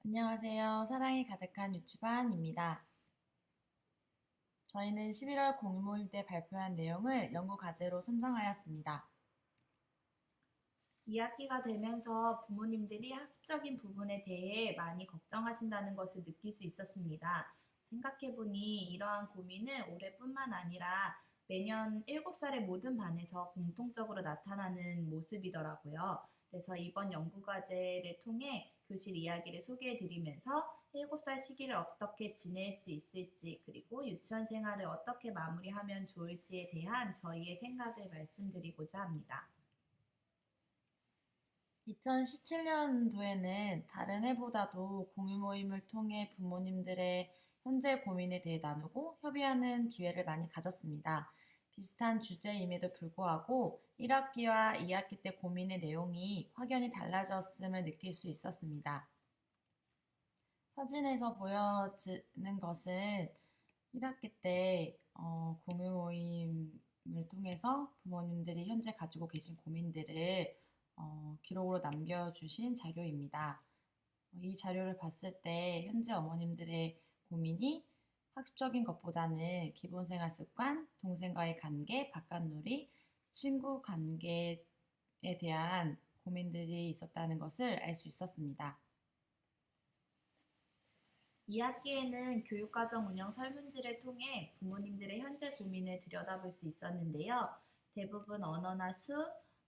안녕하세요. 사랑이 가득한 유치반입니다. 저희는 11월 공모임 때 발표한 내용을 연구 과제로 선정하였습니다. 2학기가 되면서 부모님들이 학습적인 부분에 대해 많이 걱정하신다는 것을 느낄 수 있었습니다. 생각해보니 이러한 고민은 올해뿐만 아니라 매년 7살의 모든 반에서 공통적으로 나타나는 모습이더라고요. 그래서 이번 연구과제를 통해 교실 이야기를 소개해드리면서 7살 시기를 어떻게 지낼 수 있을지, 그리고 유치원 생활을 어떻게 마무리하면 좋을지에 대한 저희의 생각을 말씀드리고자 합니다. 2017년도에는 다른 해보다도 공유 모임을 통해 부모님들의 현재 고민에 대해 나누고 협의하는 기회를 많이 가졌습니다. 비슷한 주제임에도 불구하고 1학기와 2학기 때 고민의 내용이 확연히 달라졌음을 느낄 수 있었습니다. 사진에서 보여지는 것은 1학기 때 공유 모임을 통해서 부모님들이 현재 가지고 계신 고민들을 기록으로 남겨주신 자료입니다. 이 자료를 봤을 때 현재 어머님들의 고민이 학습적인 것보다는 기본생활 습관, 동생과의 관계, 바깥놀이, 친구 관계에 대한 고민들이 있었다는 것을 알 수 있었습니다. 2학기에는 교육과정 운영 설문지를 통해 부모님들의 현재 고민을 들여다볼 수 있었는데요. 대부분 언어나 수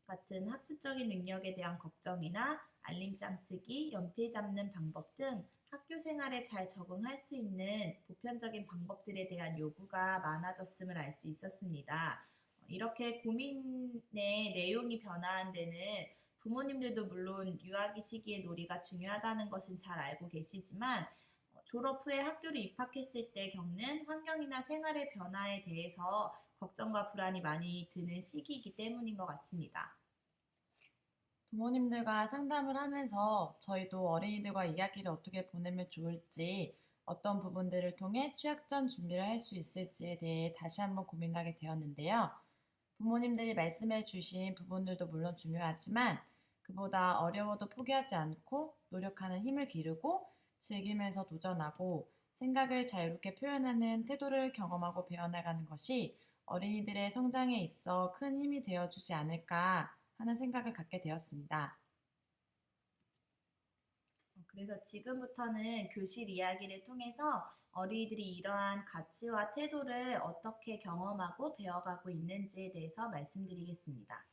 같은 학습적인 능력에 대한 걱정이나 알림장 쓰기, 연필 잡는 방법 등 학교 생활에 잘 적응할 수 있는 보편적인 방법들에 대한 요구가 많아졌음을 알 수 있었습니다. 이렇게 고민의 내용이 변화한 데는 부모님들도 물론 유아기 시기의 놀이가 중요하다는 것은 잘 알고 계시지만 졸업 후에 학교를 입학했을 때 겪는 환경이나 생활의 변화에 대해서 걱정과 불안이 많이 드는 시기이기 때문인 것 같습니다. 부모님들과 상담을 하면서 저희도 어린이들과 이야기를 어떻게 보내면 좋을지, 어떤 부분들을 통해 취약 전 준비를 할 수 있을지에 대해 다시 한번 고민하게 되었는데요. 부모님들이 말씀해 주신 부분들도 물론 중요하지만 그보다 어려워도 포기하지 않고 노력하는 힘을 기르고 즐기면서 도전하고 생각을 자유롭게 표현하는 태도를 경험하고 배워나가는 것이 어린이들의 성장에 있어 큰 힘이 되어주지 않을까 하는 생각을 갖게 되었습니다. 그래서 지금부터는 교실 이야기를 통해서 어린이들이 이러한 가치와 태도를 어떻게 경험하고 배워가고 있는지에 대해서 말씀드리겠습니다.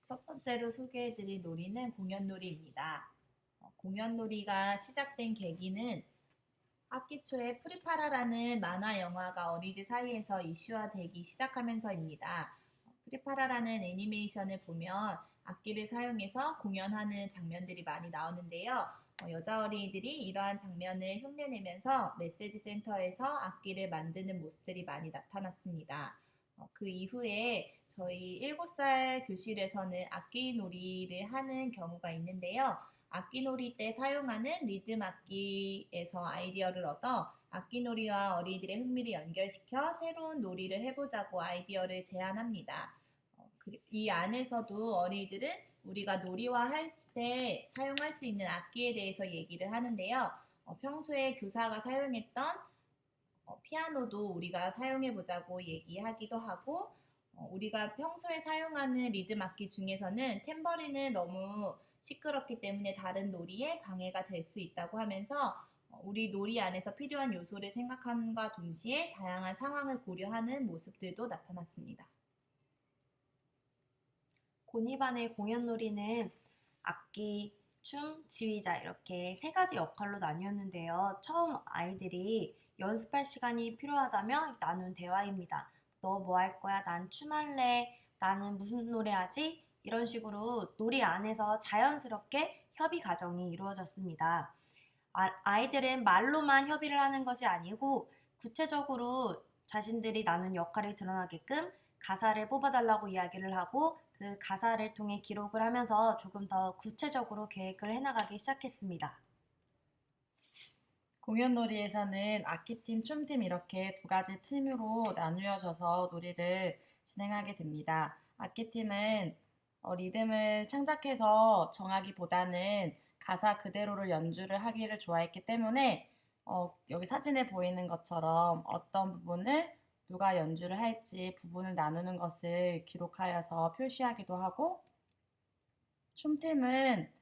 첫 번째로 소개해드릴 놀이는 공연놀이입니다. 공연놀이가 시작된 계기는 학기 초에 프리파라라는 만화 영화가 어린이들 사이에서 이슈화되기 시작하면서입니다. 프리파라라는 애니메이션을 보면 악기를 사용해서 공연하는 장면들이 많이 나오는데요. 여자 어린이들이 이러한 장면을 흉내내면서 메시지 센터에서 악기를 만드는 모습들이 많이 나타났습니다. 그 이후에 저희 7살 교실에서는 악기 놀이를 하는 경우가 있는데요. 악기놀이 때 사용하는 리듬 악기에서 아이디어를 얻어 악기놀이와 어린이들의 흥미를 연결시켜 새로운 놀이를 해보자고 아이디어를 제안합니다. 이 안에서도 어린이들은 우리가 놀이와 할 때 사용할 수 있는 악기에 대해서 얘기를 하는데요. 평소에 교사가 사용했던 피아노도 우리가 사용해 보자고 얘기하기도 하고, 우리가 평소에 사용하는 리듬 악기 중에서는 탬버린은 너무 시끄럽기 때문에 다른 놀이에 방해가 될 수 있다고 하면서 우리 놀이 안에서 필요한 요소를 생각함과 동시에 다양한 상황을 고려하는 모습들도 나타났습니다. 고니반의 공연놀이는 악기, 춤, 지휘자 이렇게 세 가지 역할로 나뉘었는데요. 처음 아이들이 연습할 시간이 필요하다며 나눈 대화입니다. 너 뭐 할 거야? 난 춤할래. 나는 무슨 노래 하지? 이런 식으로 놀이 안에서 자연스럽게 협의 과정이 이루어졌습니다. 아이들은 말로만 협의를 하는 것이 아니고 구체적으로 자신들이 나눈 역할이 드러나게끔 가사를 뽑아달라고 이야기를 하고 그 가사를 통해 기록을 하면서 조금 더 구체적으로 계획을 해나가기 시작했습니다. 공연놀이에서는 악기팀, 춤팀 이렇게 두 가지 팀으로 나누어져서 놀이를 진행하게 됩니다. 악기팀은 리듬을 창작해서 정하기보다는 가사 그대로를 연주를 하기를 좋아했기 때문에 여기 사진에 보이는 것처럼 어떤 부분을 누가 연주를 할지 부분을 나누는 것을 기록하여서 표시하기도 하고, 춤팀은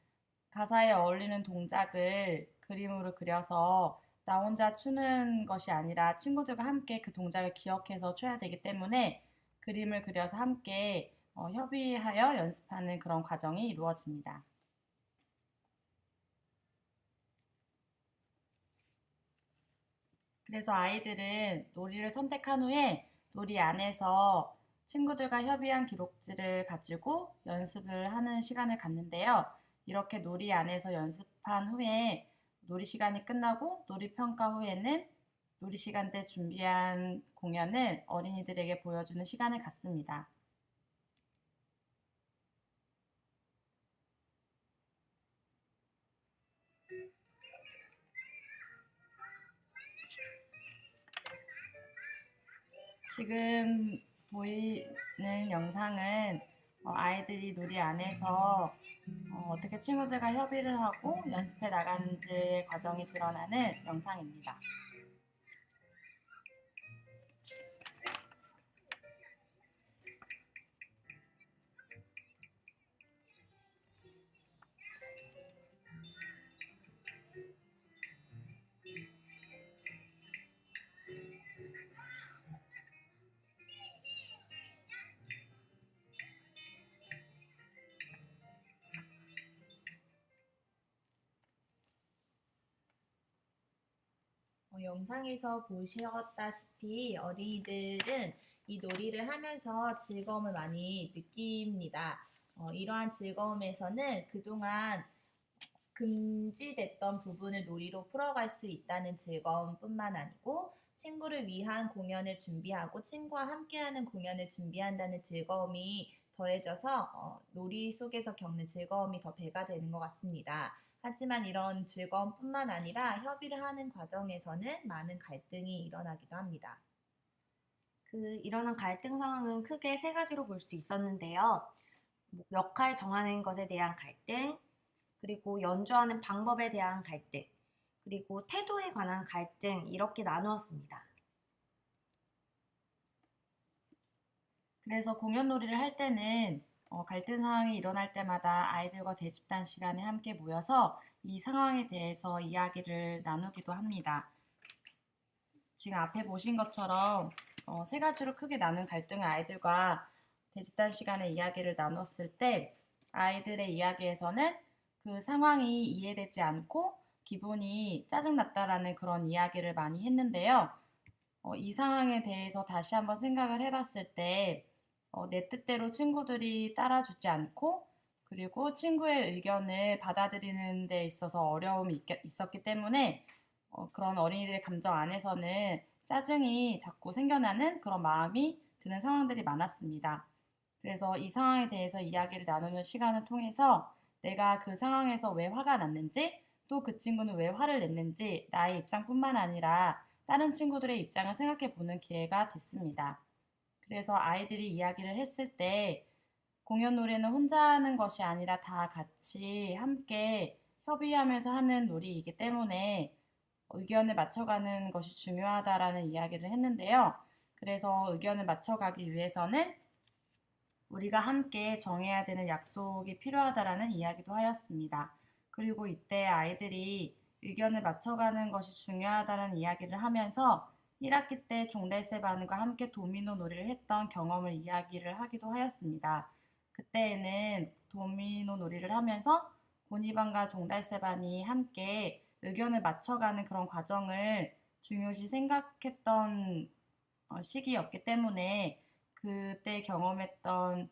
가사에 어울리는 동작을 그림으로 그려서 나 혼자 추는 것이 아니라 친구들과 함께 그 동작을 기억해서 춰야 되기 때문에 그림을 그려서 함께 협의하여 연습하는 그런 과정이 이루어집니다. 그래서 아이들은 놀이를 선택한 후에 놀이 안에서 친구들과 협의한 기록지를 가지고 연습을 하는 시간을 갖는데요. 이렇게 놀이 안에서 연습한 후에 놀이 시간이 끝나고 놀이 평가 후에는 놀이 시간 때 준비한 공연을 어린이들에게 보여주는 시간을 갖습니다. 지금 보이는 영상은 아이들이 놀이 안에서 어떻게 친구들과 협의를 하고 연습해 나가는지의 과정이 드러나는 영상입니다. 영상에서 보셨다시피 어린이들은 이 놀이를 하면서 즐거움을 많이 느낍니다. 이러한 즐거움에서는 그동안 금지됐던 부분을 놀이로 풀어갈 수 있다는 즐거움뿐만 아니고 친구를 위한 공연을 준비하고 친구와 함께하는 공연을 준비한다는 즐거움이 더해져서 놀이 속에서 겪는 즐거움이 더 배가 되는 것 같습니다. 하지만 이런 즐거움뿐만 아니라 협의를 하는 과정에서는 많은 갈등이 일어나기도 합니다. 일어난 갈등 상황은 크게 세 가지로 볼 수 있었는데요. 역할 정하는 것에 대한 갈등, 그리고 연주하는 방법에 대한 갈등, 그리고 태도에 관한 갈등, 이렇게 나누었습니다. 그래서 공연 놀이를 할 때는 갈등 상황이 일어날 때마다 아이들과 대집단 시간에 함께 모여서 이 상황에 대해서 이야기를 나누기도 합니다. 지금 앞에 보신 것처럼 세 가지로 크게 나눈 갈등을 아이들과 대집단 시간에 이야기를 나눴을 때 아이들의 이야기에서는 그 상황이 이해되지 않고 기분이 짜증났다라는 그런 이야기를 많이 했는데요. 이 상황에 대해서 다시 한번 생각을 해봤을 때 내 뜻대로 친구들이 따라주지 않고 그리고 친구의 의견을 받아들이는 데 있어서 어려움이 있었기 때문에 그런 어린이들의 감정 안에서는 짜증이 자꾸 생겨나는 그런 마음이 드는 상황들이 많았습니다. 그래서 이 상황에 대해서 이야기를 나누는 시간을 통해서 내가 그 상황에서 왜 화가 났는지 또 그 친구는 왜 화를 냈는지 나의 입장뿐만 아니라 다른 친구들의 입장을 생각해 보는 기회가 됐습니다. 그래서 아이들이 이야기를 했을 때 공연 놀이는 혼자 하는 것이 아니라 다 같이 함께 협의하면서 하는 놀이이기 때문에 의견을 맞춰가는 것이 중요하다라는 이야기를 했는데요. 그래서 의견을 맞춰가기 위해서는 우리가 함께 정해야 되는 약속이 필요하다라는 이야기도 하였습니다. 그리고 이때 아이들이 의견을 맞춰가는 것이 중요하다는 이야기를 하면서 1학기 때 종달새반과 함께 도미노 놀이를 했던 경험을 이야기를 하기도 하였습니다. 그때에는 도미노 놀이를 하면서 본이반과 종달새반이 함께 의견을 맞춰가는 그런 과정을 중요시 생각했던 시기였기 때문에 그때 경험했던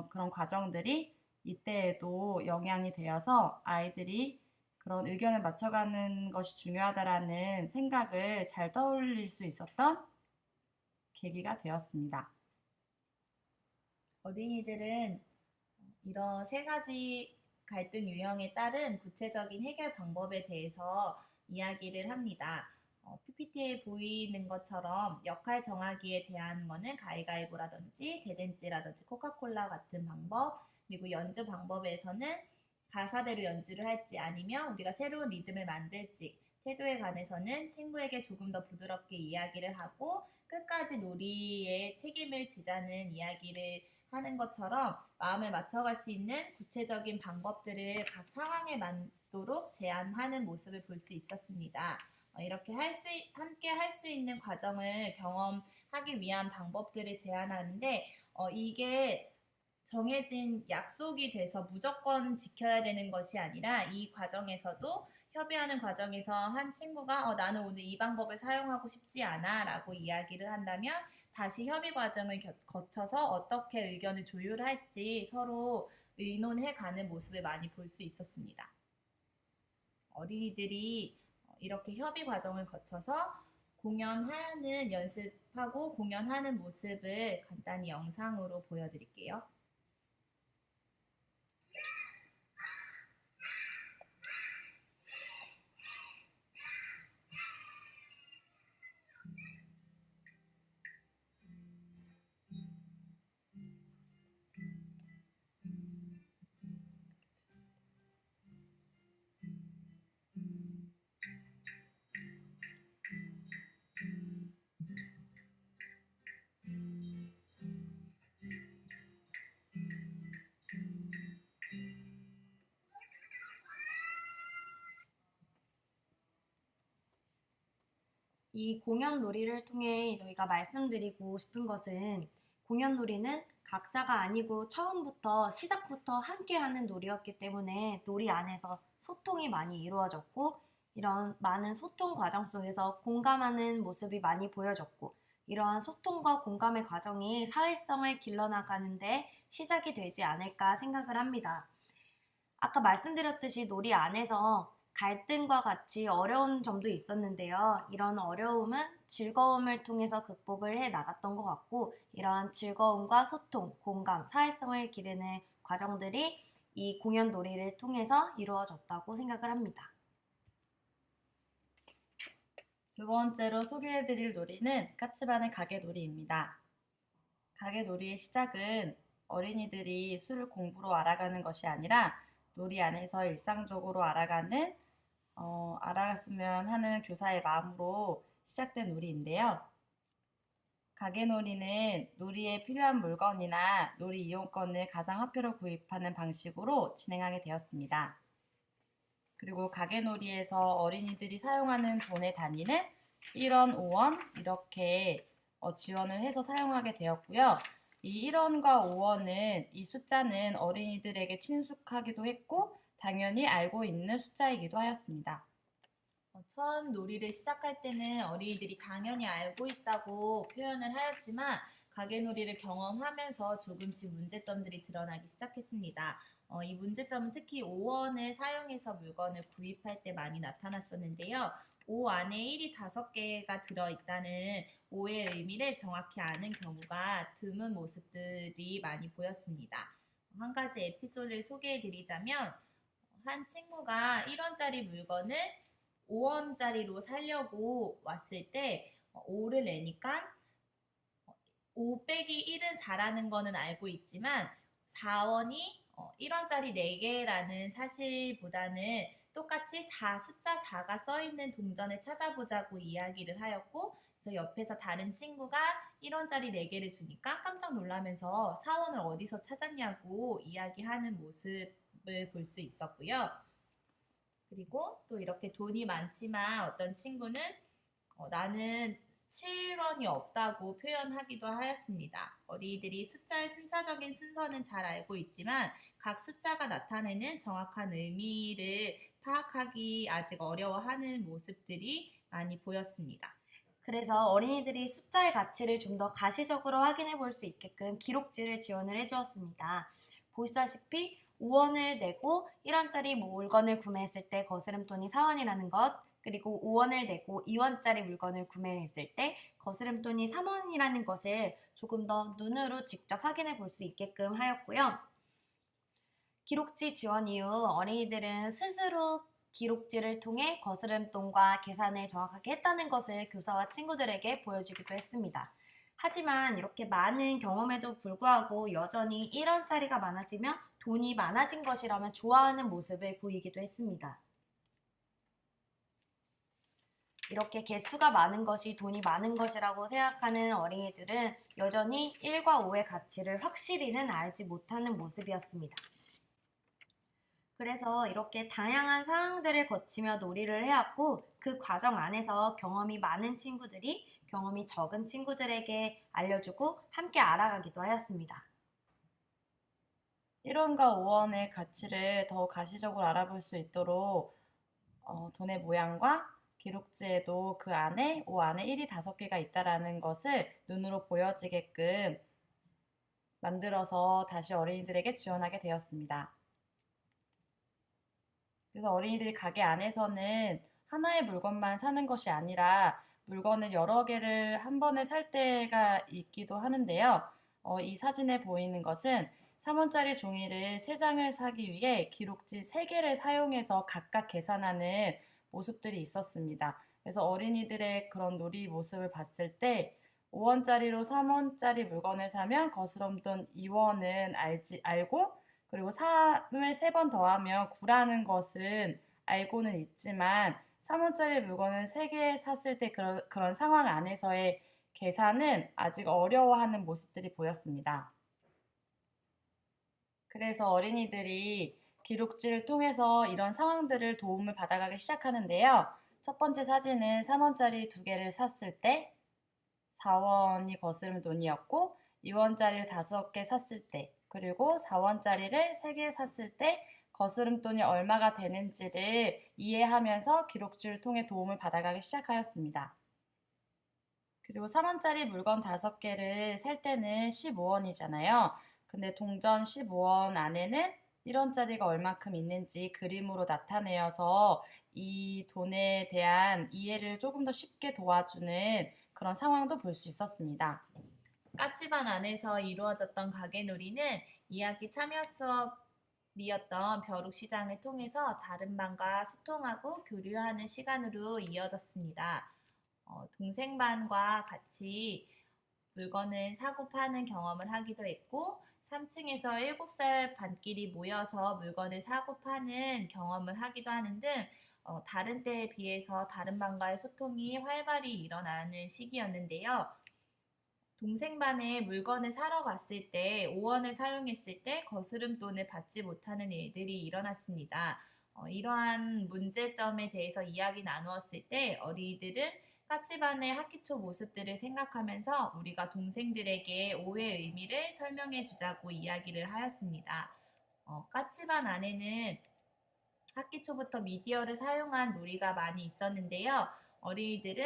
그런 과정들이 이때에도 영향이 되어서 아이들이 그런 의견을 맞춰가는 것이 중요하다라는 생각을 잘 떠올릴 수 있었던 계기가 되었습니다. 어린이들은 이런 세 가지 갈등 유형에 따른 구체적인 해결 방법에 대해서 이야기를 합니다. PPT에 보이는 것처럼 역할 정하기에 대한 거는 가위가위보라든지 대댄지라든지 코카콜라 같은 방법, 그리고 연주 방법에서는 가사대로 연주를 할지 아니면 우리가 새로운 리듬을 만들지 태도에 관해서는 친구에게 조금 더 부드럽게 이야기를 하고 끝까지 놀이에 책임을 지자는 이야기를 하는 것처럼 마음을 맞춰갈 수 있는 구체적인 방법들을 각 상황에 맞도록 제안하는 모습을 볼 수 있었습니다. 이렇게 함께 할 수 있는 과정을 경험하기 위한 방법들을 제안하는데 이게 정해진 약속이 돼서 무조건 지켜야 되는 것이 아니라 이 과정에서도 협의하는 과정에서 한 친구가 나는 오늘 이 방법을 사용하고 싶지 않아 라고 이야기를 한다면 다시 협의 과정을 거쳐서 어떻게 의견을 조율할지 서로 의논해 가는 모습을 많이 볼 수 있었습니다. 어린이들이 이렇게 협의 과정을 거쳐서 공연하는 연습하고 공연하는 모습을 간단히 영상으로 보여드릴게요. 이 공연 놀이를 통해 저희가 말씀드리고 싶은 것은 공연 놀이는 각자가 아니고 처음부터 시작부터 함께하는 놀이였기 때문에 놀이 안에서 소통이 많이 이루어졌고 이런 많은 소통 과정 속에서 공감하는 모습이 많이 보여졌고 이러한 소통과 공감의 과정이 사회성을 길러나가는데 시작이 되지 않을까 생각을 합니다. 아까 말씀드렸듯이 놀이 안에서 갈등과 같이 어려운 점도 있었는데요. 이런 어려움은 즐거움을 통해서 극복을 해 나갔던 것 같고 이러한 즐거움과 소통, 공감, 사회성을 기르는 과정들이 이 공연 놀이를 통해서 이루어졌다고 생각을 합니다. 두 번째로 소개해드릴 놀이는 까치바늘 가게놀이입니다. 가게놀이의 시작은 어린이들이 수를 공부로 알아가는 것이 아니라 놀이 안에서 일상적으로 알아갔으면 하는 교사의 마음으로 시작된 놀이인데요. 가게놀이는 놀이에 필요한 물건이나 놀이 이용권을 가상화폐로 구입하는 방식으로 진행하게 되었습니다. 그리고 가게놀이에서 어린이들이 사용하는 돈의 단위는 1원, 5원 이렇게 지원을 해서 사용하게 되었고요. 이 1원과 5원은 이 숫자는 어린이들에게 친숙하기도 했고 당연히 알고 있는 숫자이기도 하였습니다. 처음 놀이를 시작할 때는 어린이들이 당연히 알고 있다고 표현을 하였지만 가게놀이를 경험하면서 조금씩 문제점들이 드러나기 시작했습니다. 이 문제점은 특히 5원을 사용해서 물건을 구입할 때 많이 나타났었는데요. 5 안에 1이 5개가 들어있다는 5의 의미를 정확히 아는 경우가 드문 모습들이 많이 보였습니다. 한 가지 에피소드를 소개해드리자면 한 친구가 1원짜리 물건을 5원짜리로 사려고 왔을 때 5를 내니까 5 빼기 1은 4라는 거는 알고 있지만 4원이 1원짜리 4개라는 사실보다는 똑같이 숫자 4가 써있는 동전을 찾아보자고 이야기를 하였고 그래서 옆에서 다른 친구가 1원짜리 4개를 주니까 깜짝 놀라면서 4원을 어디서 찾았냐고 이야기하는 모습을 볼 수 있었고요. 그리고 또 이렇게 돈이 많지만 어떤 친구는 나는 7원이 없다고 표현하기도 하였습니다. 어린이들이 숫자의 순차적인 순서는 잘 알고 있지만 각 숫자가 나타내는 정확한 의미를 파악하기 아직 어려워하는 모습들이 많이 보였습니다. 그래서 어린이들이 숫자의 가치를 좀 더 가시적으로 확인해 볼 수 있게끔 기록지를 지원을 해주었습니다. 보시다시피 5원을 내고 1원짜리 물건을 구매했을 때 거스름돈이 4원이라는 것, 그리고 5원을 내고 2원짜리 물건을 구매했을 때 거스름돈이 3원이라는 것을 조금 더 눈으로 직접 확인해 볼 수 있게끔 하였고요. 기록지 지원 이후 어린이들은 스스로 기록지를 통해 거스름돈과 계산을 정확하게 했다는 것을 교사와 친구들에게 보여주기도 했습니다. 하지만 이렇게 많은 경험에도 불구하고 여전히 1원짜리가 많아지면 돈이 많아진 것이라면 좋아하는 모습을 보이기도 했습니다. 이렇게 개수가 많은 것이 돈이 많은 것이라고 생각하는 어린이들은 여전히 1과 5의 가치를 확실히는 알지 못하는 모습이었습니다. 그래서 이렇게 다양한 상황들을 거치며 놀이를 해왔고 그 과정 안에서 경험이 많은 친구들이 경험이 적은 친구들에게 알려주고 함께 알아가기도 하였습니다. 1원과 5원의 가치를 더 가시적으로 알아볼 수 있도록 돈의 모양과 기록지에도 그 안에 5 안에 1이 5개가 있다라는 것을 눈으로 보여지게끔 만들어서 다시 어린이들에게 지원하게 되었습니다. 그래서 어린이들이 가게 안에서는 하나의 물건만 사는 것이 아니라 물건을 여러 개를 한 번에 살 때가 있기도 하는데요. 이 사진에 보이는 것은 3원짜리 종이를 3장을 사기 위해 기록지 3개를 사용해서 각각 계산하는 모습들이 있었습니다. 그래서 어린이들의 그런 놀이 모습을 봤을 때 5원짜리로 3원짜리 물건을 사면 거스름돈 2원은 알고 그리고 3을 3번 더하면 9라는 것은 알고는 있지만 3원짜리 물건을 3개 샀을 때 그런 상황 안에서의 계산은 아직 어려워하는 모습들이 보였습니다. 그래서 어린이들이 기록지를 통해서 이런 상황들을 도움을 받아가기 시작하는데요. 첫 번째 사진은 3원짜리 2개를 샀을 때 4원이 거스름 돈이었고 2원짜리를 5개 샀을 때 그리고 4원짜리를 3개 샀을 때 거스름돈이 얼마가 되는지를 이해하면서 기록지를 통해 도움을 받아가기 시작하였습니다. 그리고 3원짜리 물건 5개를 살 때는 15원이잖아요. 근데 동전 15원 안에는 1원짜리가 얼만큼 있는지 그림으로 나타내어서 이 돈에 대한 이해를 조금 더 쉽게 도와주는 그런 상황도 볼 수 있었습니다. 까치반 안에서 이루어졌던 가게놀이는 2학기 참여 수업이었던 벼룩시장을 통해서 다른 반과 소통하고 교류하는 시간으로 이어졌습니다. 동생반과 같이 물건을 사고 파는 경험을 하기도 했고 3층에서 7살 반끼리 모여서 물건을 사고 파는 경험을 하기도 하는 등 다른 때에 비해서 다른 반과의 소통이 활발히 일어나는 시기였는데요. 동생반에 물건을 사러 갔을 때 5원을 사용했을 때 거스름돈을 받지 못하는 일들이 일어났습니다. 이러한 문제점에 대해서 이야기 나누었을 때 어린이들은 까치반의 학기 초 모습들을 생각하면서 우리가 동생들에게 5의 의미를 설명해 주자고 이야기를 하였습니다. 까치반 안에는 학기 초부터 미디어를 사용한 놀이가 많이 있었는데요. 어린이들은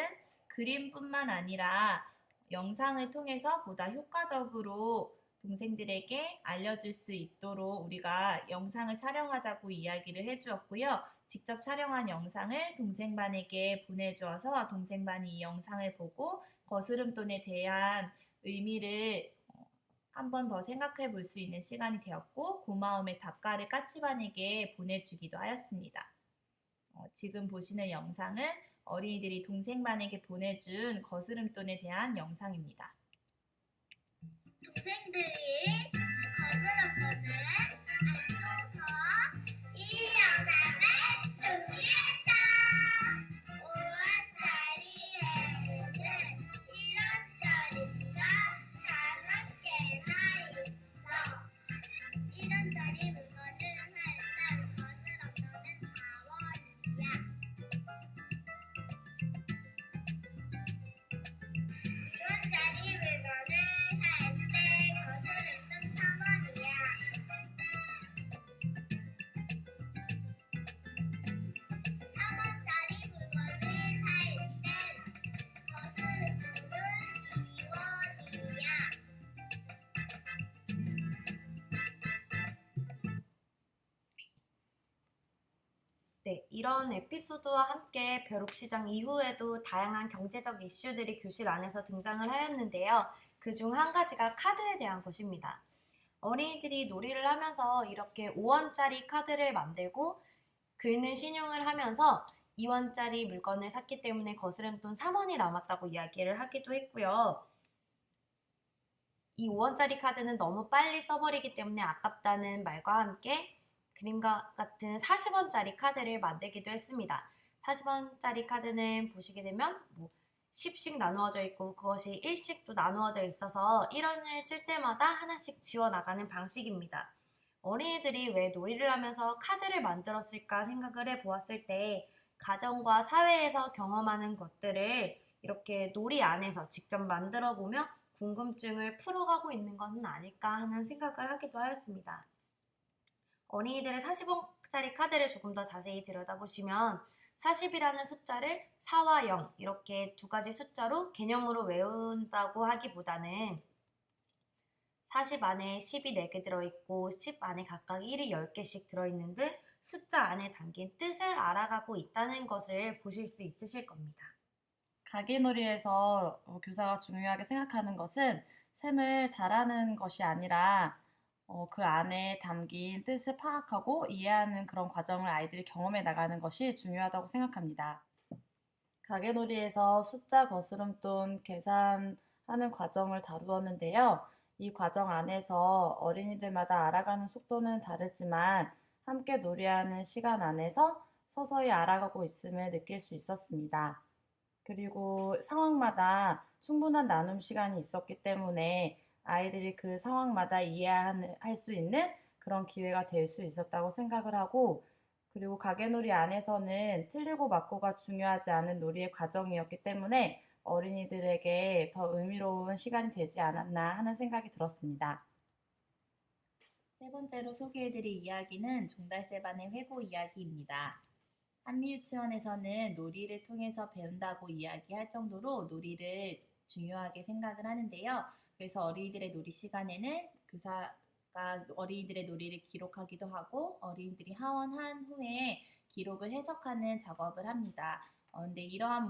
그림뿐만 아니라 영상을 통해서 보다 효과적으로 동생들에게 알려줄 수 있도록 우리가 영상을 촬영하자고 이야기를 해주었고요. 직접 촬영한 영상을 동생반에게 보내주어서 동생반이 이 영상을 보고 거스름돈에 대한 의미를 한 번 더 생각해 볼 수 있는 시간이 되었고 고마움의 답가를 까치반에게 보내주기도 하였습니다. 지금 보시는 영상은 어린이들이 동생반에게 보내준 거스름돈에 대한 영상입니다. 동생들이 거스름돈을 알려줘서 이 영상을 준비했다. 5원짜리에는 1원짜리가 5개나 있어. 1원짜리 물건을 살 때 거스름돈은 4원이야. 2원짜리 물건을 살 때 거스름돈 3원이야. 3원짜리 물건을 살 땐 거스름돈은 2원이야. 네, 이런 에피소드와 함께 벼룩시장 이후에도 다양한 경제적 이슈들이 교실 안에서 등장을 하였는데요. 그중 한 가지가 카드에 대한 것입니다. 어린이들이 놀이를 하면서 이렇게 5원짜리 카드를 만들고 긁는 신용을 하면서 2원짜리 물건을 샀기 때문에 거스름돈 3원이 남았다고 이야기를 하기도 했고요. 이 5원짜리 카드는 너무 빨리 써버리기 때문에 아깝다는 말과 함께 그림과 같은 40원짜리 카드를 만들기도 했습니다. 40원짜리 카드는 보시게 되면 10씩 나누어져 있고 그것이 1씩도 나누어져 있어서 1원을 쓸 때마다 하나씩 지워나가는 방식입니다. 어린이들이 왜 놀이를 하면서 카드를 만들었을까 생각을 해보았을 때 가정과 사회에서 경험하는 것들을 이렇게 놀이 안에서 직접 만들어 보며 궁금증을 풀어가고 있는 것은 아닐까 하는 생각을 하기도 하였습니다. 어린이들의 40원짜리 카드를 조금 더 자세히 들여다보시면 40이라는 숫자를 4와 0 이렇게 두 가지 숫자로 개념으로 외운다고 하기보다는 40 안에 10이 4개 들어있고 10 안에 각각 1이 10개씩 들어있는 듯 숫자 안에 담긴 뜻을 알아가고 있다는 것을 보실 수 있으실 겁니다. 가계놀이에서 교사가 중요하게 생각하는 것은 셈을 잘하는 것이 아니라 그 안에 담긴 뜻을 파악하고 이해하는 그런 과정을 아이들이 경험해 나가는 것이 중요하다고 생각합니다. 가계놀이에서 숫자 거스름돈 계산하는 과정을 다루었는데요. 이 과정 안에서 어린이들마다 알아가는 속도는 다르지만 함께 놀이하는 시간 안에서 서서히 알아가고 있음을 느낄 수 있었습니다. 그리고 상황마다 충분한 나눔 시간이 있었기 때문에 아이들이 그 상황마다 이해할 수 있는 그런 기회가 될 수 있었다고 생각을 하고, 그리고 가계놀이 안에서는 틀리고 맞고가 중요하지 않은 놀이의 과정이었기 때문에 어린이들에게 더 의미로운 시간이 되지 않았나 하는 생각이 들었습니다. 세 번째로 소개해드릴 이야기는 종달새반의 회고 이야기입니다. 한미유치원에서는 놀이를 통해서 배운다고 이야기할 정도로 놀이를 중요하게 생각을 하는데요. 그래서 어린이들의 놀이 시간에는 교사가 어린이들의 놀이를 기록하기도 하고 어린이들이 하원한 후에 기록을 해석하는 작업을 합니다. 근데 이러한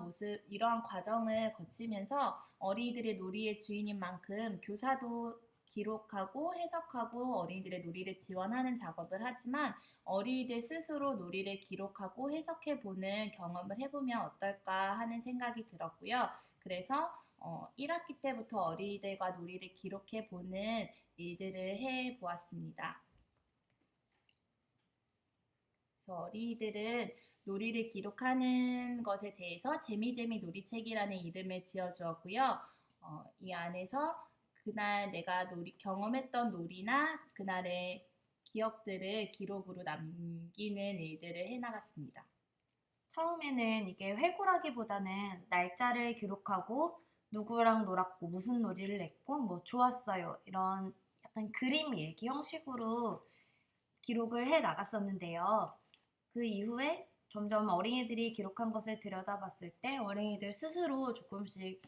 과정을 거치면서 어린이들의 놀이의 주인인 만큼 교사도 기록하고 해석하고 어린이들의 놀이를 지원하는 작업을 하지만 어린이들 스스로 놀이를 기록하고 해석해보는 경험을 해보면 어떨까 하는 생각이 들었고요. 그래서 1학기 때부터 어린이들과 놀이를 기록해보는 일들을 해보았습니다. 그래서 어린이들은 놀이를 기록하는 것에 대해서 재미재미 놀이책이라는 이름을 지어주었고요. 이 안에서 그날 내가 경험했던 놀이나 그날의 기억들을 기록으로 남기는 일들을 해나갔습니다. 처음에는 이게 회고라기보다는 날짜를 기록하고 누구랑 놀았고 무슨 놀이를 했고 좋았어요 이런 약간 그림 일기 형식으로 기록을 해 나갔었는데요. 그 이후에 점점 어린이들이 기록한 것을 들여다봤을 때 어린이들 스스로 조금씩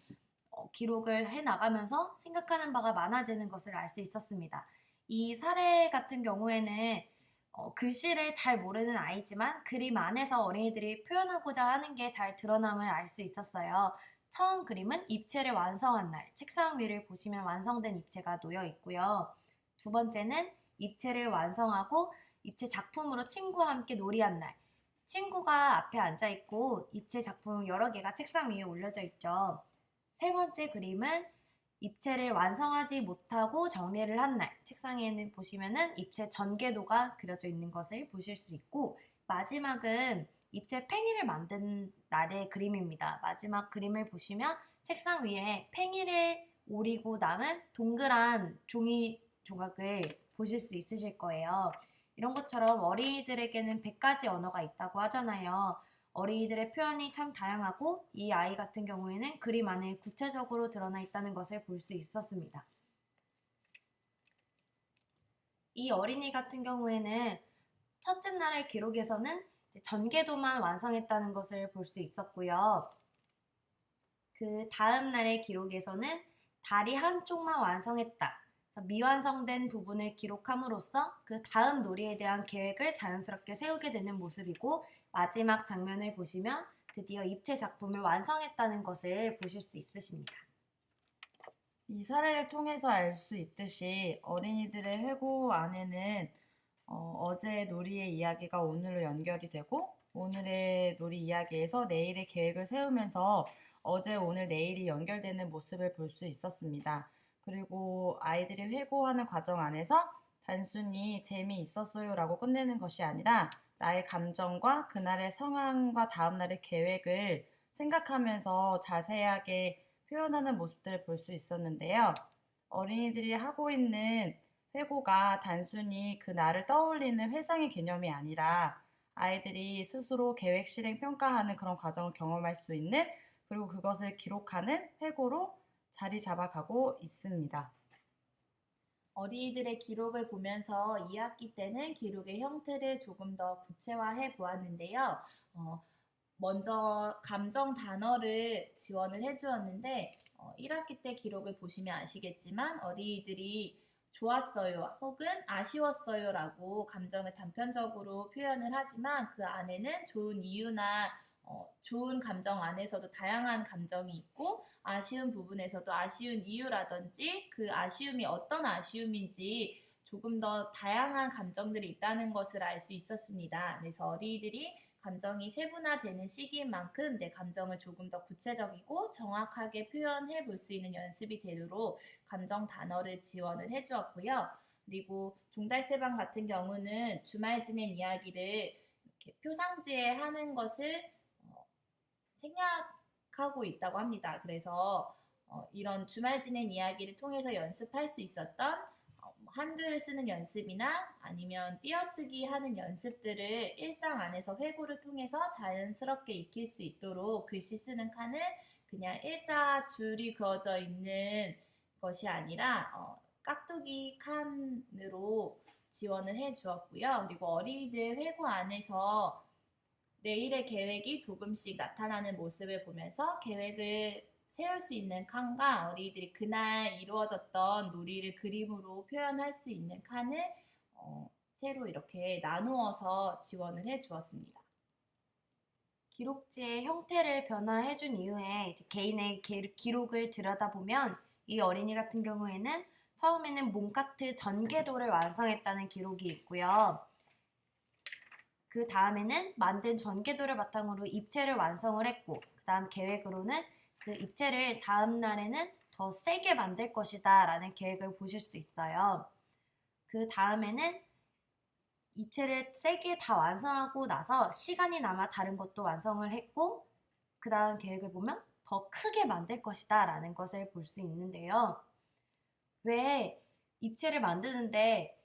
기록을 해 나가면서 생각하는 바가 많아지는 것을 알 수 있었습니다. 이 사례 같은 경우에는 글씨를 잘 모르는 아이지만 그림 안에서 어린이들이 표현하고자 하는 게 잘 드러남을 알 수 있었어요. 처음 그림은 입체를 완성한 날, 책상 위를 보시면 완성된 입체가 놓여 있고요. 두 번째는 입체를 완성하고 입체 작품으로 친구와 함께 놀이한 날, 친구가 앞에 앉아 있고 입체 작품 여러 개가 책상 위에 올려져 있죠. 세 번째 그림은 입체를 완성하지 못하고 정리를 한 날, 책상에는 보시면은 입체 전개도가 그려져 있는 것을 보실 수 있고, 마지막은 입체 팽이를 만든 날의 그림입니다. 마지막 그림을 보시면 책상 위에 팽이를 오리고 남은 동그란 종이 조각을 보실 수 있으실 거예요. 이런 것처럼 어린이들에게는 100가지 언어가 있다고 하잖아요. 어린이들의 표현이 참 다양하고 이 아이 같은 경우에는 그림 안에 구체적으로 드러나 있다는 것을 볼 수 있었습니다. 이 어린이 같은 경우에는 첫째 날의 기록에서는 전개도만 완성했다는 것을 볼 수 있었고요. 그 다음 날의 기록에서는 다리 한쪽만 완성했다. 그래서 미완성된 부분을 기록함으로써 그 다음 놀이에 대한 계획을 자연스럽게 세우게 되는 모습이고, 마지막 장면을 보시면 드디어 입체 작품을 완성했다는 것을 보실 수 있으십니다. 이 사례를 통해서 알 수 있듯이 어린이들의 회고 안에는 어제의 놀이의 이야기가 오늘로 연결이 되고 오늘의 놀이 이야기에서 내일의 계획을 세우면서 어제, 오늘, 내일이 연결되는 모습을 볼 수 있었습니다. 그리고 아이들이 회고하는 과정 안에서 단순히 재미있었어요라고 끝내는 것이 아니라 나의 감정과 그날의 상황과 다음날의 계획을 생각하면서 자세하게 표현하는 모습들을 볼 수 있었는데요. 어린이들이 하고 있는 회고가 단순히 그날을 떠올리는 회상의 개념이 아니라 아이들이 스스로 계획 실행 평가하는 그런 과정을 경험할 수 있는, 그리고 그것을 기록하는 회고로 자리 잡아가고 있습니다. 어린이들의 기록을 보면서 2학기 때는 기록의 형태를 조금 더 구체화해 보았는데요. 먼저 감정 단어를 지원을 해주었는데 1학기 때 기록을 보시면 아시겠지만 어린이들이 좋았어요 혹은 아쉬웠어요 라고 감정을 단편적으로 표현을 하지만 그 안에는 좋은 이유나 좋은 감정 안에서도 다양한 감정이 있고 아쉬운 부분에서도 아쉬운 이유라든지 그 아쉬움이 어떤 아쉬움인지 조금 더 다양한 감정들이 있다는 것을 알 수 있었습니다. 그래서 어린이들이 감정이 세분화되는 시기인 만큼 내 감정을 조금 더 구체적이고 정확하게 표현해 볼 수 있는 연습이 되도록 감정 단어를 지원을 해주었고요. 그리고 종달새방 같은 경우는 주말 지낸 이야기를 이렇게 표상지에 하는 것을 생략하고 있다고 합니다. 그래서 이런 주말 지낸 이야기를 통해서 연습할 수 있었던 한글 쓰는 연습이나 아니면 띄어쓰기 하는 연습들을 일상 안에서 회고를 통해서 자연스럽게 익힐 수 있도록 글씨 쓰는 칸을 그냥 일자 줄이 그어져 있는 것이 아니라 깍두기 칸으로 지원을 해 주었고요. 그리고 어린이들 회고 안에서 내일의 계획이 조금씩 나타나는 모습을 보면서 계획을 세울 수 있는 칸과 어린이들이 그날 이루어졌던 놀이를 그림으로 표현할 수 있는 칸을 새로 이렇게 나누어서 지원을 해 주었습니다. 기록지의 형태를 변화해준 이후에 이제 개인의 기록을 들여다보면 이 어린이 같은 경우에는 처음에는 몽카트 전개도를 완성했다는 기록이 있고요. 그 다음에는 만든 전개도를 바탕으로 입체를 완성을 했고, 그 다음 계획으로는 그 입체를 다음 날에는 더 세게 만들 것이다 라는 계획을 보실 수 있어요. 그 다음에는 입체를 세게 다 완성하고 나서 시간이 남아 다른 것도 완성을 했고, 그 다음 계획을 보면 더 크게 만들 것이다 라는 것을 볼 수 있는데요. 왜 입체를 만드는데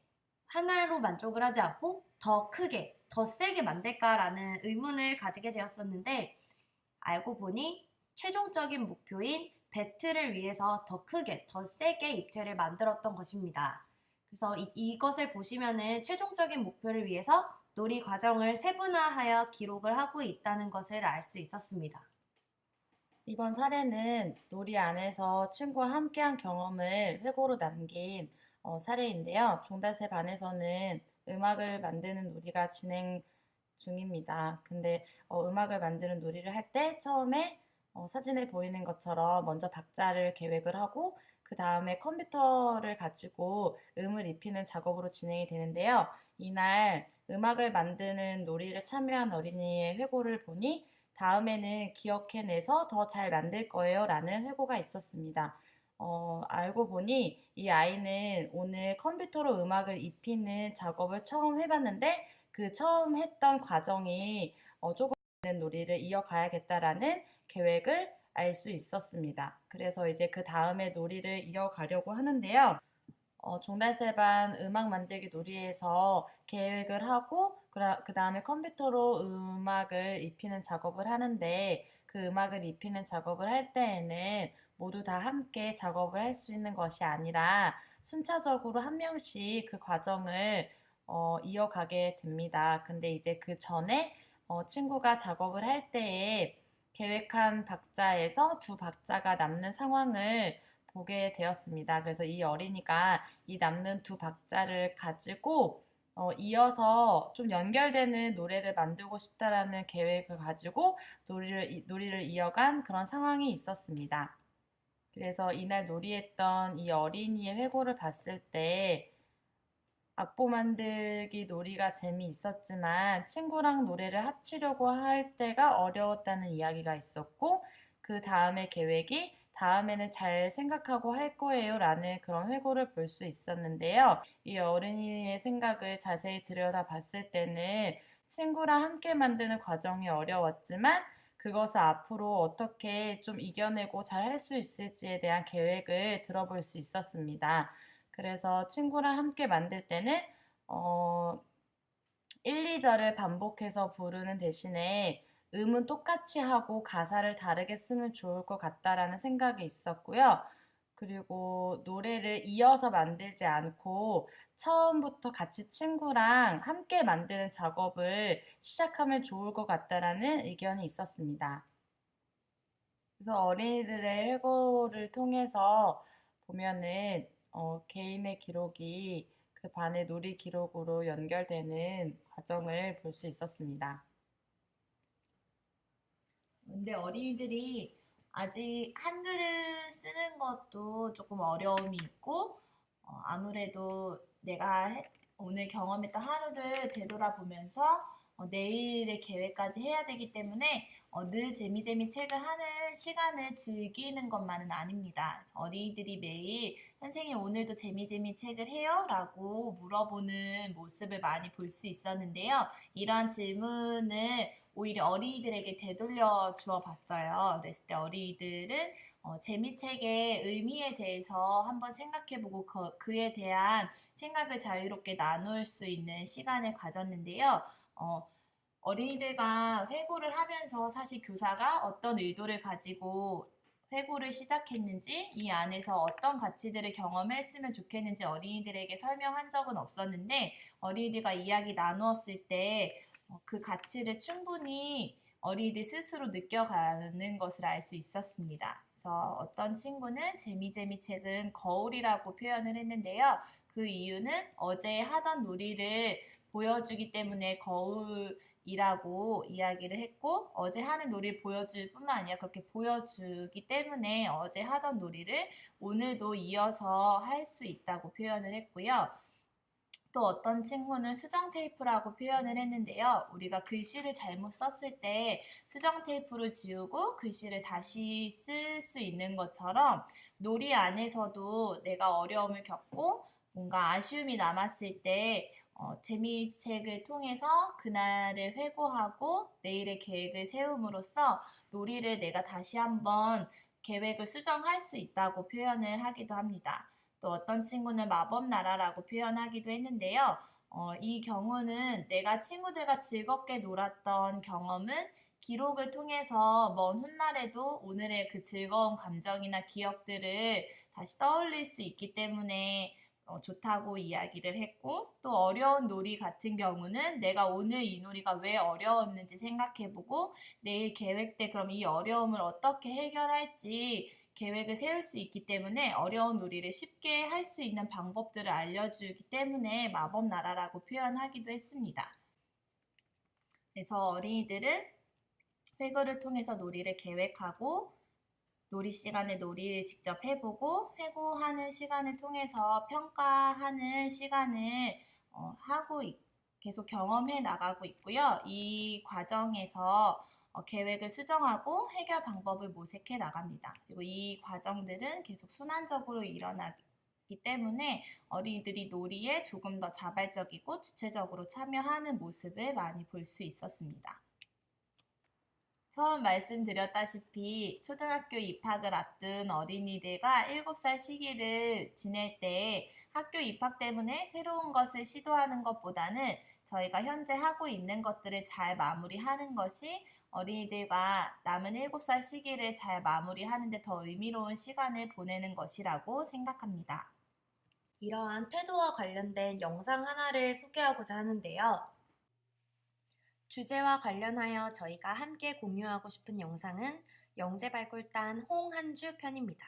하나로 만족을 하지 않고 더 크게, 더 세게 만들까라는 의문을 가지게 되었었는데, 알고 보니 최종적인 목표인 배틀을 위해서 더 크게, 더 세게 입체를 만들었던 것입니다. 그래서 이것을 보시면은 최종적인 목표를 위해서 놀이 과정을 세분화하여 기록을 하고 있다는 것을 알 수 있었습니다. 이번 사례는 놀이 안에서 친구와 함께한 경험을 회고로 남긴 사례인데요. 종달새 반에서는 음악을 만드는 놀이가 진행 중입니다. 근데 음악을 만드는 놀이를 할 때 처음에 사진에 보이는 것처럼 먼저 박자를 계획을 하고 그 다음에 컴퓨터를 가지고 음을 입히는 작업으로 진행이 되는데요. 이날 음악을 만드는 놀이를 참여한 어린이의 회고를 보니 다음에는 기억해내서 더 잘 만들 거예요 라는 회고가 있었습니다. 알고 보니 이 아이는 오늘 컴퓨터로 음악을 입히는 작업을 처음 해봤는데 그 처음 했던 과정이 조금 놀이를 이어가야겠다라는 계획을 알 수 있었습니다. 그래서 이제 그 다음에 놀이를 이어가려고 하는데요. 종달새반 음악 만들기 놀이에서 계획을 하고 그 다음에 컴퓨터로 음악을 입히는 작업을 하는데 그 음악을 입히는 작업을 할 때에는 모두 다 함께 작업을 할 수 있는 것이 아니라 순차적으로 한 명씩 그 과정을 이어가게 됩니다. 근데 이제 그 전에 친구가 작업을 할 때에 계획한 박자에서 두 박자가 남는 상황을 보게 되었습니다. 그래서 이 어린이가 이 남는 두 박자를 가지고 이어서 좀 연결되는 노래를 만들고 싶다라는 계획을 가지고 놀이를 이어간 그런 상황이 있었습니다. 그래서 이날 놀이했던 이 어린이의 회고를 봤을 때 악보 만들기 놀이가 재미있었지만 친구랑 노래를 합치려고 할 때가 어려웠다는 이야기가 있었고 그 다음에 계획이 다음에는 잘 생각하고 할 거예요 라는 그런 회고를 볼 수 있었는데요. 이 어린이의 생각을 자세히 들여다봤을 때는 친구랑 함께 만드는 과정이 어려웠지만 그것을 앞으로 어떻게 좀 이겨내고 잘 할 수 있을지에 대한 계획을 들어볼 수 있었습니다. 그래서 친구랑 함께 만들 때는 1, 2절을 반복해서 부르는 대신에 음은 똑같이 하고 가사를 다르게 쓰면 좋을 것 같다라는 생각이 있었고요. 그리고 노래를 이어서 만들지 않고 처음부터 같이 친구랑 함께 만드는 작업을 시작하면 좋을 것 같다라는 의견이 있었습니다. 그래서 어린이들의 회고를 통해서 보면은 개인의 기록이 그 반의 놀이 기록으로 연결되는 과정을 볼 수 있었습니다. 근데 어린이들이 아직 한글을 쓰는 것도 조금 어려움이 있고, 아무래도 오늘 경험했던 하루를 되돌아보면서 내일의 계획까지 해야 되기 때문에 늘 재미재미 책을 하는 시간을 즐기는 것만은 아닙니다. 어린이들이 매일 선생님 오늘도 재미재미 책을 해요? 라고 물어보는 모습을 많이 볼 수 있었는데요. 이러한 질문을 오히려 어린이들에게 되돌려 주어 봤어요. 그랬을 때 어린이들은 재미책의 의미에 대해서 한번 생각해보고 그에 대한 생각을 자유롭게 나눌 수 있는 시간을 가졌는데요. 어린이들과 회고를 하면서 사실 교사가 어떤 의도를 가지고 회고를 시작했는지 이 안에서 어떤 가치들을 경험했으면 좋겠는지 어린이들에게 설명한 적은 없었는데 어린이들과 이야기 나누었을 때 그 가치를 충분히 어린이들 스스로 느껴가는 것을 알 수 있었습니다. 그래서 어떤 친구는 재미재미 책은 거울이라고 표현을 했는데요. 그 이유는 어제 하던 놀이를 보여주기 때문에 거울이라고 이야기를 했고 어제 하는 놀이를 보여줄 뿐만 아니라 그렇게 보여주기 때문에 어제 하던 놀이를 오늘도 이어서 할 수 있다고 표현을 했고요. 또 어떤 친구는 수정 테이프라고 표현을 했는데요. 우리가 글씨를 잘못 썼을 때 수정 테이프를 지우고 글씨를 다시 쓸 수 있는 것처럼 놀이 안에서도 내가 어려움을 겪고 뭔가 아쉬움이 남았을 때 재미책을 통해서 그날을 회고하고 내일의 계획을 세움으로써 놀이를 내가 다시 한번 계획을 수정할 수 있다고 표현을 하기도 합니다. 또 어떤 친구는 마법 나라라고 표현하기도 했는데요. 이 경우는 내가 친구들과 즐겁게 놀았던 경험은 기록을 통해서 먼 훗날에도 오늘의 그 즐거운 감정이나 기억들을 다시 떠올릴 수 있기 때문에 좋다고 이야기를 했고 또 어려운 놀이 같은 경우는 내가 오늘 이 놀이가 왜 어려웠는지 생각해보고 내일 계획 때 그럼 이 어려움을 어떻게 해결할지 계획을 세울 수 있기 때문에 어려운 놀이를 쉽게 할 수 있는 방법들을 알려주기 때문에 마법 나라라고 표현하기도 했습니다. 그래서 어린이들은 회고를 통해서 놀이를 계획하고 놀이 시간에 놀이를 직접 해보고 회고하는 시간을 통해서 평가하는 시간을 하고 계속 경험해 나가고 있고요. 이 과정에서 계획을 수정하고 해결 방법을 모색해 나갑니다. 그리고 이 과정들은 계속 순환적으로 일어나기 때문에 어린이들이 놀이에 조금 더 자발적이고 주체적으로 참여하는 모습을 많이 볼 수 있었습니다. 처음 말씀드렸다시피 초등학교 입학을 앞둔 어린이들과 7살 시기를 지낼 때 학교 입학 때문에 새로운 것을 시도하는 것보다는 저희가 현재 하고 있는 것들을 잘 마무리하는 것이 어린이들과 남은 7살 시기를 잘 마무리하는 데 더 의미로운 시간을 보내는 것이라고 생각합니다. 이러한 태도와 관련된 영상 하나를 소개하고자 하는데요. 주제와 관련하여 저희가 함께 공유하고 싶은 영상은 영재발굴단 홍한주 편입니다.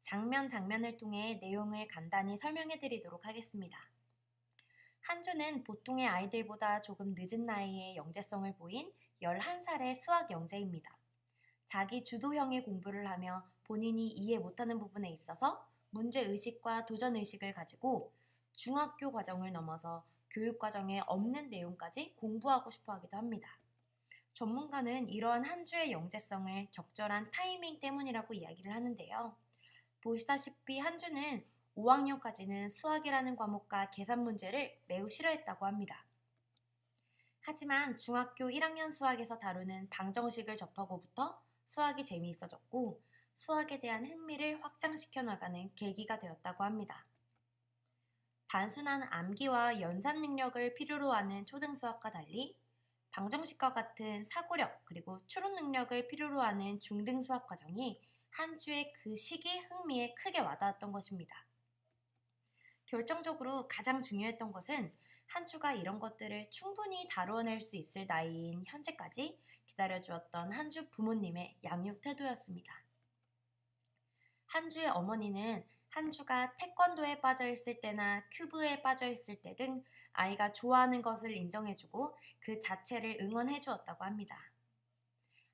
장면을 통해 내용을 간단히 설명해 드리도록 하겠습니다. 한주는 보통의 아이들보다 조금 늦은 나이에 영재성을 보인 11살의 수학 영재입니다. 자기 주도형의 공부를 하며 본인이 이해 못하는 부분에 있어서 문제의식과 도전의식을 가지고 중학교 과정을 넘어서 교육과정에 없는 내용까지 공부하고 싶어 하기도 합니다. 전문가는 이러한 한 주의 영재성을 적절한 타이밍 때문이라고 이야기를 하는데요. 보시다시피 한 주는 5학년까지는 수학이라는 과목과 계산 문제를 매우 싫어했다고 합니다. 하지만 중학교 1학년 수학에서 다루는 방정식을 접하고부터 수학이 재미있어졌고 수학에 대한 흥미를 확장시켜 나가는 계기가 되었다고 합니다. 단순한 암기와 연산 능력을 필요로 하는 초등수학과 달리 방정식과 같은 사고력 그리고 추론 능력을 필요로 하는 중등수학 과정이 한 주의 그 시기 흥미에 크게 와닿았던 것입니다. 결정적으로 가장 중요했던 것은 한 주가 이런 것들을 충분히 다루어낼 수 있을 나이인 현재까지 기다려주었던 한 주 부모님의 양육 태도였습니다. 한 주의 어머니는 한 주가 태권도에 빠져있을 때나 큐브에 빠져있을 때 등 아이가 좋아하는 것을 인정해주고 그 자체를 응원해주었다고 합니다.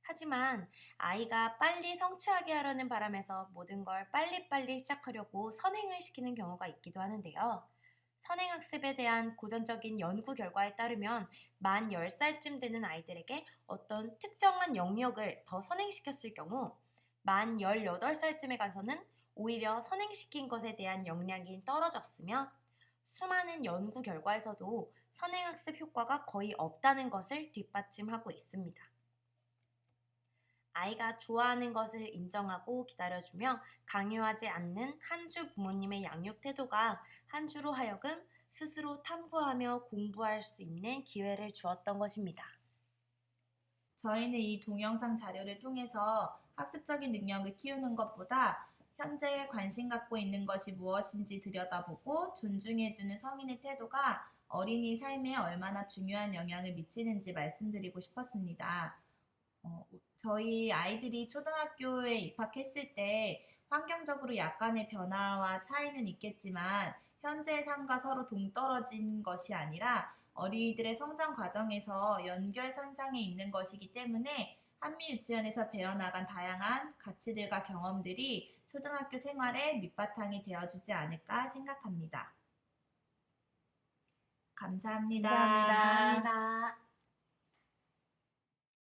하지만 아이가 빨리 성취하게 하려는 바람에서 모든 걸 빨리빨리 시작하려고 선행을 시키는 경우가 있기도 하는데요. 선행학습에 대한 고전적인 연구 결과에 따르면 만 10살쯤 되는 아이들에게 어떤 특정한 영역을 더 선행시켰을 경우 만 18살쯤에 가서는 오히려 선행시킨 것에 대한 역량이 떨어졌으며 수많은 연구 결과에서도 선행학습 효과가 거의 없다는 것을 뒷받침하고 있습니다. 아이가 좋아하는 것을 인정하고 기다려주며 강요하지 않는 한 주 부모님의 양육 태도가 한 주로 하여금 스스로 탐구하며 공부할 수 있는 기회를 주었던 것입니다. 저희는 이 동영상 자료를 통해서 학습적인 능력을 키우는 것보다 현재에 관심 갖고 있는 것이 무엇인지 들여다보고 존중해주는 성인의 태도가 어린이 삶에 얼마나 중요한 영향을 미치는지 말씀드리고 싶었습니다. 저희 아이들이 초등학교에 입학했을 때 환경적으로 약간의 변화와 차이는 있겠지만 현재의 삶과 서로 동떨어진 것이 아니라 어린이들의 성장 과정에서 연결선상에 있는 것이기 때문에 한미유치원에서 배워나간 다양한 가치들과 경험들이 초등학교 생활의 밑바탕이 되어주지 않을까 생각합니다. 감사합니다. 감사합니다.